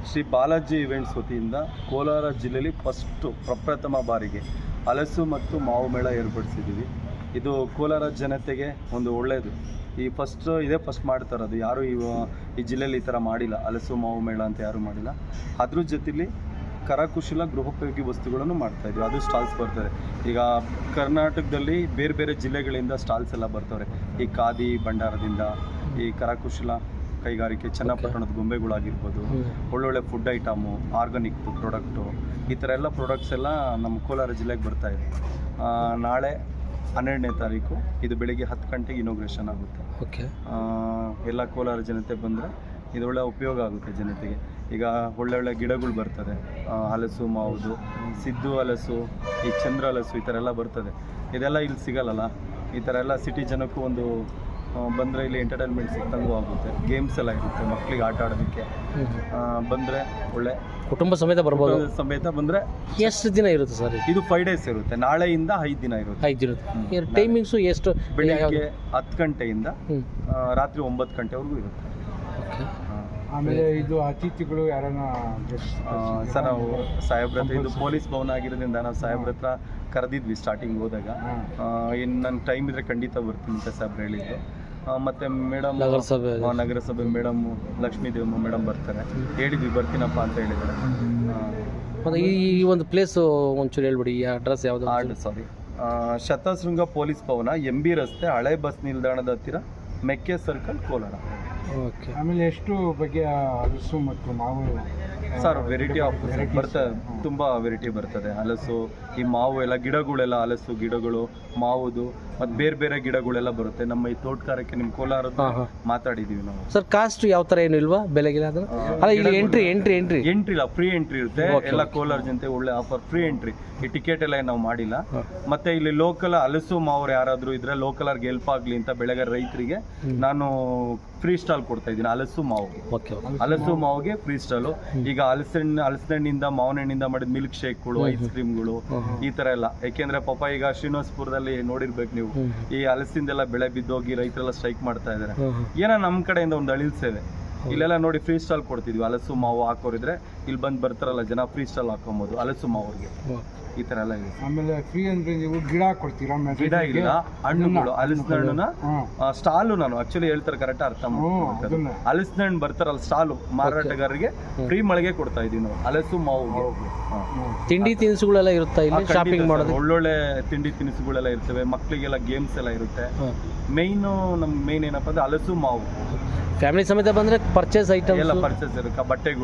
Shri Balaji events ವತಿಯಿಂದ ಕೋಲಾರ ಜಿಲ್ಲೆಯಲ್ಲಿ ಪ್ರಪ್ರಥಮ ಬಾರಿಗೆ ಹಲಸು ಮತ್ತು ಮಾವು ಮೇಳ ಏರ್ಪಡಿಸಿದ್ದೀವಿ. ಇದು ಕೋಲಾರ ಜನತೆಗೆ ಒಂದು ಒಳ್ಳೆಯದು. ಇದೇ ಫಸ್ಟ್ ಮಾಡ್ತಾ ಇರೋದು. ಯಾರು ಈ ಜಿಲ್ಲೆಯಲ್ಲಿ ಈ ಥರ ಮಾಡಿಲ್ಲ. ಹಲಸು ಮಾವು ಮೇಳ ಅಂತ ಯಾರೂ ಮಾಡಿಲ್ಲ. ಅದ್ರ ಜೊತೆಲಿ ಕರಕುಶಲ ಗೃಹೋಪಯೋಗಿ ವಸ್ತುಗಳನ್ನು ಮಾಡ್ತಾಯಿದ್ವಿ. ಅದು ಸ್ಟಾಲ್ಸ್ ಬರ್ತಾರೆ. ಈಗ ಕರ್ನಾಟಕದಲ್ಲಿ ಬೇರೆ ಬೇರೆ ಜಿಲ್ಲೆಗಳಿಂದ ಸ್ಟಾಲ್ಸ್ ಎಲ್ಲ ಬರ್ತವ್ರೆ. ಈ ಖಾದಿ ಭಂಡಾರದಿಂದ ಈ ಕರಕುಶಲ ಕೈಗಾರಿಕೆ, ಚನ್ನಪಟ್ಟಣದ ಗೊಂಬೆಗಳಾಗಿರ್ಬೋದು, ಒಳ್ಳೊಳ್ಳೆ ಫುಡ್ ಐಟಮು, ಆರ್ಗಾನಿಕ್ ಪ್ರಾಡಕ್ಟು, ಈ ಥರ ಎಲ್ಲ ಪ್ರಾಡಕ್ಟ್ಸ್ ಎಲ್ಲ ನಮ್ಮ ಕೋಲಾರ ಜಿಲ್ಲೆಗೆ ಬರ್ತಾಯಿದೆ. ನಾಳೆ 12ನೇ ತಾರೀಕು ಇದು ಬೆಳಿಗ್ಗೆ 10 ಗಂಟೆಗೆ ಇನಾಗ್ರೇಷನ್ ಆಗುತ್ತೆ. ಎಲ್ಲ ಕೋಲಾರ ಜನತೆ ಬಂದರೆ ಇದು ಒಳ್ಳೆ ಉಪಯೋಗ ಆಗುತ್ತೆ ಜನತೆಗೆ. ಈಗ ಒಳ್ಳೊಳ್ಳೆ ಗಿಡಗಳು ಬರ್ತದೆ. ಹಲಸು ಮಾವುದು, ಸಿದ್ದು ಹಲಸು, ಈ ಚಂದ್ರ ಹಲಸು, ಈ ಥರ ಎಲ್ಲ ಬರ್ತದೆ. ಇದೆಲ್ಲ ಇಲ್ಲಿ ಸಿಗಲ್ಲಲ್ಲ. ಈ ಥರ ಎಲ್ಲ ಸಿಟಿ ಜನಕ್ಕೂ ಒಂದು ಬಂದರೆ ಇಲ್ಲಿ ಎಂಟರ್ಟೈನ್ಮೆಂಟ್ ಸಿಕ್ಕಂಗೂ ಆಗುತ್ತೆ. ಗೇಮ್ಸ್ ಎಲ್ಲ ಇರುತ್ತೆ ಮಕ್ಕಳಿಗೆ ಆಟ ಆಡೋದಕ್ಕೆ. ಬಂದರೆ ಒಳ್ಳೆ ಕುಟುಂಬ ಸಮೇತ ಬರ್ಬೋದು. ಸಮೇತ ಬಂದರೆ ಎಷ್ಟು ದಿನ ಇರುತ್ತೆ ಸರ್ ಇದು? 5 days ಇರುತ್ತೆ. ನಾಳೆಯಿಂದ 5 ದಿನ ಇರುತ್ತೆ. 5 ಇರುತ್ತೆ. ಟೈಮಿಂಗ್ಸು ಎಷ್ಟು? ಬೆಳಿಗ್ಗೆ 10 ಗಂಟೆಯಿಂದ ರಾತ್ರಿ 9 ಗಂಟೆವರೆಗೂ ಇರುತ್ತೆ. ಆಮೇಲೆ ಇದು ಅತಿಥಿಗಳು ಯಾರನ್ನ ಸರ್, ನಾವು ಸಾಹೇಬ್ರ ಹತ್ರ, ಇದು ಪೊಲೀಸ್ ಭವನ ಆಗಿರೋದ್ರಿಂದ ನಾವು ಸಾಹೇಬ್ರ ಹತ್ರ ಕರೆದಿದ್ವಿ ಸ್ಟಾರ್ಟಿಂಗ್ ಹೋದಾಗ. ಇನ್ನು ನನ್ನ ಟೈಮ್ ಇದ್ರೆ ಖಂಡಿತ ಬರ್ತೀನಿ ಅಂತ ಸಾಹೇಬ್ರು ಹೇಳಿದ್ದು. ಮತ್ತು ಮೇಡಮ್, ನಗರಸಭೆ ಮೇಡಮ್ ಲಕ್ಷ್ಮೀದೇವಮ್ಮ ಮೇಡಮ್ ಬರ್ತಾರೆ. ಹೇಳಿದ್ವಿ ಬರ್ತೀನಪ್ಪ ಅಂತ ಹೇಳಿದ್ದಾರೆ. ಮತ್ತು ಈ ಒಂದು ಪ್ಲೇಸು ಒಂಚೂರು ಹೇಳ್ಬಿಡಿ, ಈ ಅಡ್ರೆಸ್ ಯಾವುದು? ಸಾರಿ, ಶತಶೃಂಗ ಪೊಲೀಸ್ ಭವನ, MB ರಸ್ತೆ, ಹಳೆ ಬಸ್ ನಿಲ್ದಾಣದ ಹತ್ತಿರ, ಮೆಕ್ಕೆ ಸರ್ಕಲ್, ಕೋಲಾರ. ಆಮೇಲೆ ಎಷ್ಟು ಬಗೆಯ ಹಲಸು ಮತ್ತು ಮಾವು ಸರ್? ವೆರೈಟಿ ಆಫ್ ಬರ್ತದೆ, ತುಂಬ ವೆರೈಟಿ ಬರ್ತದೆ. ಹಲಸು, ಈ ಮಾವು ಎಲ್ಲ ಗಿಡಗಳೆಲ್ಲ, ಹಲಸು ಗಿಡಗಳು, ಮಾವುದು ಮತ್ತು ಬೇರೆ ಬೇರೆ ಗಿಡಗಳೆಲ್ಲ ಬರುತ್ತೆ. ನಮ್ಮ ಈ ತೋಟಗಾರಿಕೆ ನಿಮ್ಮ ಕೋಲಾರದ ಮಾತಾಡಿದ್ದೀವಿ ನಾವು. ಸರ್ ಕಾಸ್ಟ್ ಯಾವ ಥರ ಏನು ಇಲ್ವಾ? ಬೆಲೆಗಿಲ್ಲ ಅದು? ಅಲ್ಲ, ಇಲ್ಲಿ ಎಂಟ್ರಿ ಇಲ್ಲ, ಫ್ರೀ ಎಂಟ್ರಿ ಇರುತ್ತೆ. ಎಲ್ಲ ಕೋಲಾರ ಜನತೆ ಒಳ್ಳೆ ಆಫರ್, ಫ್ರೀ ಎಂಟ್ರಿ. ಈ ಟಿಕೆಟ್ ಎಲ್ಲ ನಾವು ಮಾಡಿಲ್ಲ. ಮತ್ತೆ ಇಲ್ಲಿ ಲೋಕಲ್ ಹಲಸು ಮಾವ್ರು ಯಾರಾದರೂ ಇದ್ರೆ ಲೋಕಲ್ ಅವ್ರಿಗೆ ಹೆಲ್ಪ್ ಆಗಲಿ ಅಂತ ಬೆಳಗ್ಗೆ ರೈತರಿಗೆ ನಾನು ಫ್ರೀ ಸ್ಟಾಲ್ ಕೊಡ್ತಾ ಇದ್ದೀನಿ. ಹಲಸು ಮಾವಿಗೆ ಫ್ರೀ ಸ್ಟಾಲು. ಈಗ ಹಲಸಿನಹಣ್ಣಿಂದ ಮಾವಿನಹಣ್ಣಿಂದ ಮಾಡಿದ ಮಿಲ್ಕ್ ಶೇಕ್ಗಳು, ಐಸ್ ಕ್ರೀಮ್ಗಳು, ಈ ಥರ ಎಲ್ಲ. ಯಾಕೆಂದ್ರೆ ಪಾಪ ಈಗ ಶ್ರೀನಿವಾಸಪುರದಲ್ಲಿ ನೋಡಿರ್ಬೇಕು ನೀವು, ಈ ಹಲಸಿಂದೆಲ್ಲ ಬೆಳೆ ಬಿದ್ದೋಗಿ ರೈತರೆಲ್ಲ ಸ್ಟ್ರೈಕ್ ಮಾಡ್ತಾ ಇದ್ದಾರೆ. ಏನೋ ನಮ್ಮ ಕಡೆಯಿಂದ ಒಂದು ಅಳಿಲ್ ಸೇವೆ. ಇಲ್ಲೆಲ್ಲ ನೋಡಿ ಫ್ರೀ ಸ್ಟಾಲ್ ಕೊಡ್ತಿದ್ವಿ. ಹಲಸು ಮಾವು ಹಾಕೋರಿದ್ರೆ ಇಲ್ಲಿ ಬರ್ತಾರಲ್ಲ ಜನ, ಫ್ರೀ ಸ್ಟಾಲ್ ಹಾಕೊಬೋದು ಹಲಸು ಮಾವ್ರಿಗೆ. ಈ ಥರ ಎಲ್ಲ ಇದೆ. ಆಮೇಲೆ ಫ್ರೀ ಅಂದ್ರೆ ನೀವು ಗಿಡ ಕೊಡ್ತೀರಾ? ಗಿಡ ಇಲ್ಲ, ಹಣ್ಣುಗಳು, ಹಲಸಿನ ಹಣ್ಣುನ ಸ್ಟಾಲು. ನಾನು ಆಕ್ಚುಲಿ ಹೇಳ್ತಾರೆ, ಕರೆಕ್ಟ್ ಅರ್ಥ ಮಾಡ್ತಾರೆ. ಹಲಸಿನ ಹಣ್ಣು ಬರ್ತಾರಲ್ಲ ಸ್ಟಾಲು, ಮಾರಾಟಗಾರರಿಗೆ ಫ್ರೀ ಮಳಿಗೆ ಕೊಡ್ತಾ ಇದೀವಿ ನಾವು ಹಲಸು ಮಾವು. ತಿಂಡಿ ತಿನಿಸುಗಳೆಲ್ಲ ಇರುತ್ತೆ ಇಲ್ಲಿ, ಶಾಪಿಂಗ್ ಮಾಡೋದು. ಒಳ್ಳೊಳ್ಳೆ ತಿಂಡಿ ತಿನಿಸುಗಳೆಲ್ಲ ಇರ್ತವೆ. ಮಕ್ಕಳಿಗೆಲ್ಲ ಗೇಮ್ಸ್ ಎಲ್ಲ ಇರುತ್ತೆ. ಮೇನ್ ಏನಪ್ಪ ಅಂದ್ರೆ ಹಲಸು ಮಾವು. ಫ್ಯಾಮಿಲಿ ಸಮೇತ ಬಂದ್ರೆ ಪರ್ಚೇಸ್ ಐಟಮ್ ಎಲ್ಲ ಪರ್ಚೇಸ್ ಇರುತ್ತೆ. ಬಟ್ಟೆಗಳು